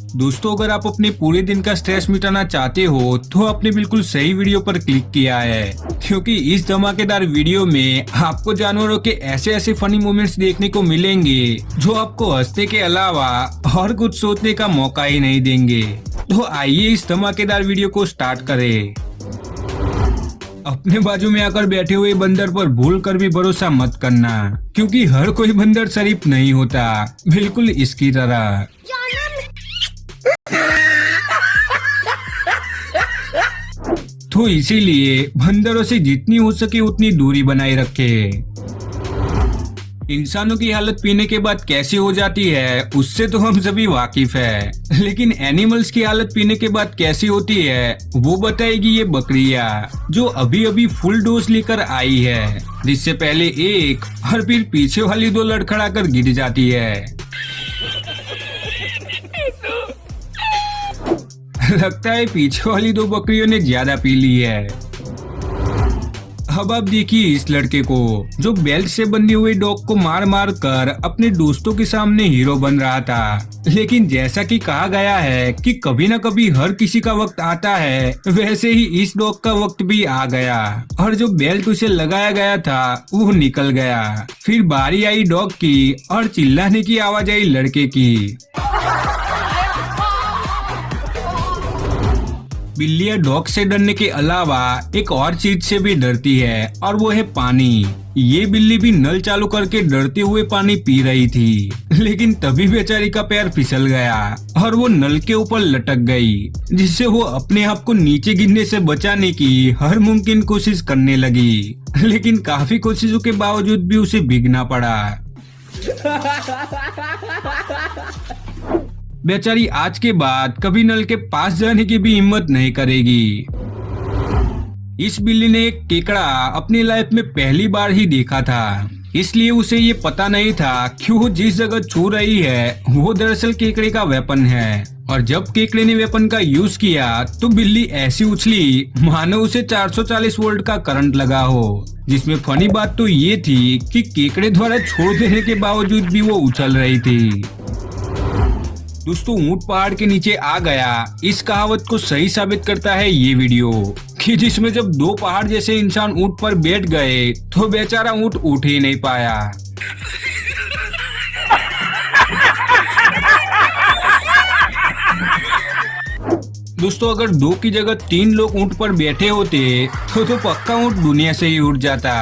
दोस्तों, अगर आप अपने पूरे दिन का स्ट्रेस मिटाना चाहते हो तो आपने बिल्कुल सही वीडियो पर क्लिक किया है, क्योंकि इस धमाकेदार वीडियो में आपको जानवरों के ऐसे ऐसे फनी मोमेंट्स देखने को मिलेंगे जो आपको हंसने के अलावा और कुछ सोचने का मौका ही नहीं देंगे। तो आइए इस धमाकेदार वीडियो को स्टार्ट करें। अपने बाजू में आकर बैठे हुए बंदर पर भूल कर भी भरोसा मत करना, क्योंकि हर कोई बंदर शरीफ नहीं होता, बिल्कुल इसकी तरह। तो इसीलिए बंदरों से जितनी हो सके उतनी दूरी बनाए रखे। इंसानों की हालत पीने के बाद कैसी हो जाती है उससे तो हम सभी वाकिफ है, लेकिन एनिमल्स की हालत पीने के बाद कैसी होती है वो बताएगी ये बकरियां, जो अभी अभी फुल डोज लेकर आई है, जिससे पहले एक और फिर पीछे वाली दो लड़खड़ा कर गिर जाती है। लगता है पीछे वाली दो बकरियों ने ज्यादा पी ली है। अब आप देखिए इस लड़के को, जो बेल्ट से बंधे हुए डॉग को मार मार कर अपने दोस्तों के सामने हीरो बन रहा था। लेकिन जैसा कि कहा गया है कि कभी न कभी हर किसी का वक्त आता है, वैसे ही इस डॉग का वक्त भी आ गया और जो बेल्ट उसे लगाया गया था वो निकल गया। फिर बारी आई डॉग की और चिल्लाने की आवाज आई लड़के की। बिल्लियां डॉग से डरने के अलावा एक और चीज से भी डरती है, और वो है पानी। ये बिल्ली भी नल चालू करके डरते हुए पानी पी रही थी, लेकिन तभी बेचारी का पैर फिसल गया और वो नल के ऊपर लटक गई, जिससे वो अपने आप को नीचे गिरने से बचाने की हर मुमकिन कोशिश करने लगी, लेकिन काफी कोशिशों के बावजूद भी उसे भीगना पड़ा। बेचारी आज के बाद कभी नल के पास जाने की भी हिम्मत नहीं करेगी। इस बिल्ली ने एक केकड़ा अपनी लाइफ में पहली बार ही देखा था, इसलिए उसे ये पता नहीं था कि वो जिस जगह छू रही है वो दरअसल केकड़े का वेपन है। और जब केकड़े ने वेपन का यूज किया तो बिल्ली ऐसी उछली मानो उसे 440 वोल्ट का करंट लगा हो, जिसमें फनी बात तो ये थी कि केकड़े द्वारा छोड़ देने के बावजूद भी वो उछल रही थी। दोस्तों, ऊंट पहाड़ के नीचे आ गया, इस कहावत को सही साबित करता है ये वीडियो, कि जिसमें जब दो पहाड़ जैसे इंसान ऊंट पर बैठ गए तो बेचारा ऊंट उठ ही नहीं पाया। दोस्तों, अगर 2 की जगह 3 लोग ऊंट पर बैठे होते तो पक्का ऊंट दुनिया से ही उड़ जाता।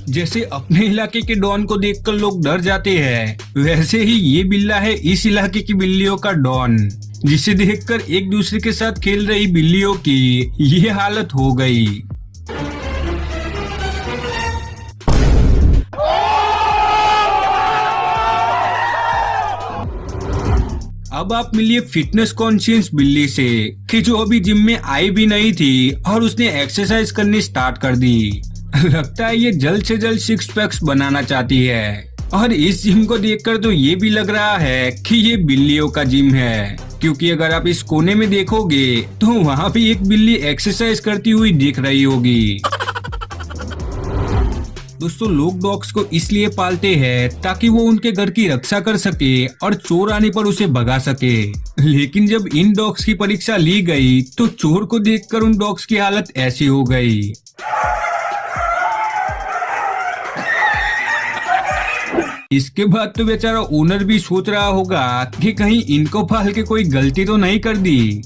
जैसे अपने इलाके के डॉन को देखकर लोग डर जाते हैं, वैसे ही ये बिल्ला है इस इलाके की बिल्लियों का डॉन, जिसे देखकर एक दूसरे के साथ खेल रही बिल्लियों की ये हालत हो गई। अब आप मिलिए फिटनेस कॉन्शियस बिल्ली से, कि जो अभी जिम में आई भी नहीं थी और उसने एक्सरसाइज करनी स्टार्ट कर दी। लगता है ये जल्द से जल्द 6 पैक्स बनाना चाहती है, और इस जिम को देखकर तो ये भी लग रहा है कि ये बिल्लियों का जिम है, क्योंकि अगर आप इस कोने में देखोगे तो वहाँ भी एक बिल्ली एक्सरसाइज करती हुई दिख रही होगी। दोस्तों, लोग डॉग्स को इसलिए पालते हैं ताकि वो उनके घर की रक्षा कर सके और चोर आने पर उसे भगा सके, लेकिन जब इन डॉग्स की परीक्षा ली गई तो चोर को देखकर उन डॉग्स की हालत ऐसी हो गई। इसके बाद तो बेचारा ओनर भी सोच रहा होगा कि कहीं इनको पाल के कोई गलती तो नहीं कर दी।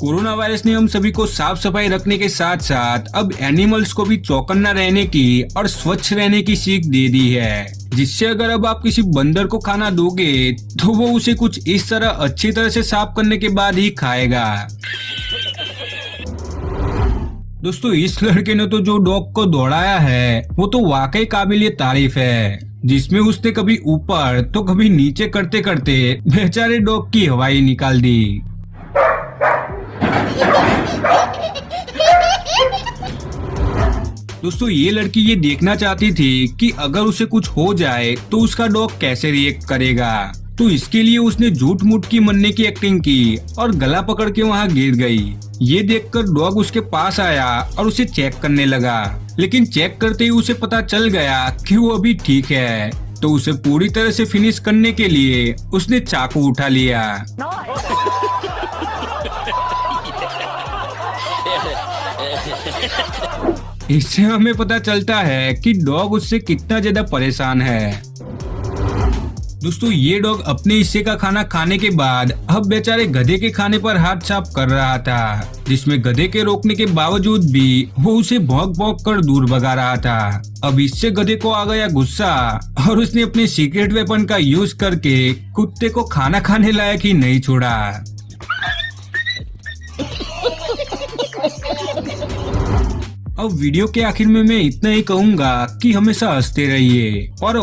कोरोना वायरस ने हम सभी को साफ सफाई रखने के साथ साथ अब एनिमल्स को भी चौकन्ना रहने की और स्वच्छ रहने की सीख दे दी है, जिससे अगर अब आप किसी बंदर को खाना दोगे तो वो उसे कुछ इस तरह अच्छी तरह से साफ करने के बाद ही खाएगा। दोस्तों, इस लड़के ने तो जो डॉग को दौड़ाया है वो तो वाकई काबिल तारीफ है, जिसमें उसने कभी ऊपर तो कभी नीचे करते करते बेचारे डॉग की हवा ही निकाल दी। दोस्तों, ये लड़की ये देखना चाहती थी कि अगर उसे कुछ हो जाए तो उसका डॉग कैसे रिएक्ट करेगा, तो इसके लिए उसने झूठ मूठ की मरने की एक्टिंग की और गला पकड़ के वहाँ गिर गई। ये देखकर डॉग उसके पास आया और उसे चेक करने लगा, लेकिन चेक करते ही उसे पता चल गया कि वो अभी ठीक है। तो उसे पूरी तरह से फिनिश करने के लिए उसने चाकू उठा लिया। इससे हमें पता चलता है कि डॉग उससे कितना ज्यादा परेशान है। दोस्तों ये डॉग अपने हिस्से का खाना खाने के बाद अब बेचारे गधे के खाने पर हाथ साफ कर रहा था, जिसमें गधे के रोकने के बावजूद भी वो उसे भौंक भौंक कर दूर भगा रहा था। अब इससे गधे को आ गया गुस्सा और उसने अपने सीक्रेट वेपन का यूज करके कुत्ते को खाना खाने लायक ही नहीं छोड़ा। अब वीडियो के आखिर में मैं इतना ही कहूंगा कि हमेशा हंसते रहिए और